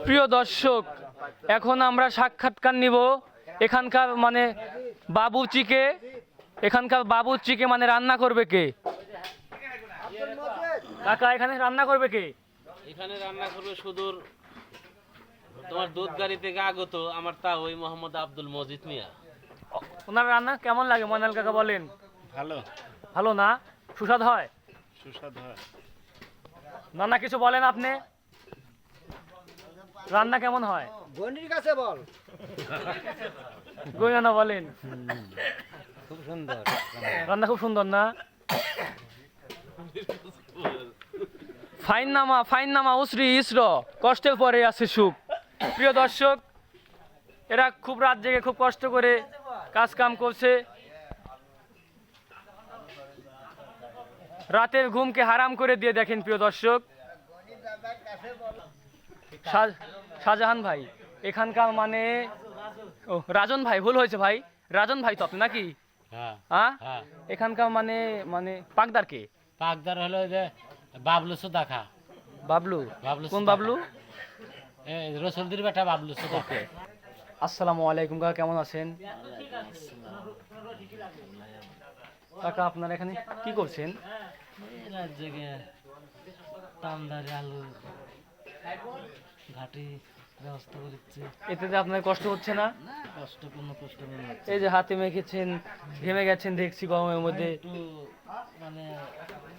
প্রিয় দর্শক, এখন আমরা সাক্ষাৎকার নিব এখানকার বাবুর্চিকে মানে রান্না করবে কে? কাকা, এখানে রান্না করবে কে? এখানে রান্না করবে সুদূর তোমার দুধ গাড়ি থেকে আগত আমার ওই মোহাম্মদ আব্দুল মজিদ মিয়া। ওনার রান্না কেমন লাগে ময়নাল কাকা বলেন? ভালো। ভালো না? সুস্বাদ হয়? সুস্বাদ হয়। নানা কিছু বলেন আপনি, রান্না কেমন হয়? গনির কাছে বল। গইনানা বলেন। খুব সুন্দর রান্না খুব সুন্দর না? ফাইন নামা উসরি ইসর, কষ্টের পরে আছে সুখ। প্রিয় দর্শক, এরা খুব রাত জেগে খুব কষ্ট করে কাজ কাম করছে, রাতের ঘুমকে হারাম করে দিয়ে দেখেন। প্রিয় দর্শক, শাহজাহান ভাই এখানকার রাজন ভাই, ভুল হয়েছে ভাই, রাজন ভাই তো আপনি নাকি? হ্যাঁ, এখানকার পাকদার কে? পাকদার হলো যে বাবলু সুদা খা। বাবলু? কোন বাবলু? রসুলদির বেটা বাবলু সুদা। আসসালামু আলাইকুম কাকা, কেমন আছেন? কাকা, আপনারা এখানে কি করছেন? তামদারি আলু ঘাটি ব্যবস্থা করছে। এতে যে আপনার কষ্ট হচ্ছে না? কোনো কষ্ট নেই। এই যে হাতে মেখেছেন, ঘেমে গেছেন দেখছি গরমের মধ্যে, একটু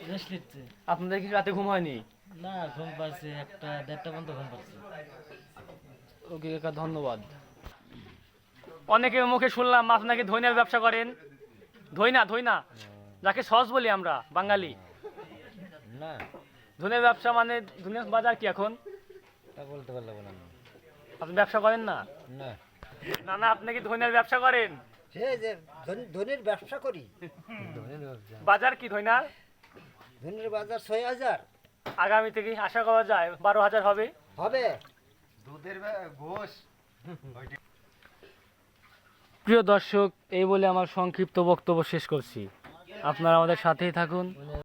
রেস্ট নিচ্ছে। আপনাদের কি রাতে ঘুম হয়নি? না, ঘুম পাচ্ছে 1-1:30 পর্যন্ত ঘুম পাচ্ছে। ওকে কাকা, ধন্যবাদ। অনেকের মুখে শুনলাম আপনাকে ধইনার ব্যবসা করেন। ধইনা যাকে সস বলি আমরা বাঙালি। না, ধইনার ব্যবসা ধইনার বাজার কি এখন? তা বলতে পারলাম না। আপনি ব্যবসা করেন না? না না, আপনি কি ধইনার ব্যবসা করেন? সে যে ধনির ব্যবসা করি। বাজার কি ধইনার? ধনির বাজার 6,000। আগামী থেকে আশা করা যায় 12,000 হবে। দুধের ঘোষ। প্রিয় দর্শক, এই বলে আমার সংক্ষিপ্ত বক্তব্য শেষ করছি। আপনারা আমাদের সাথেই থাকুন।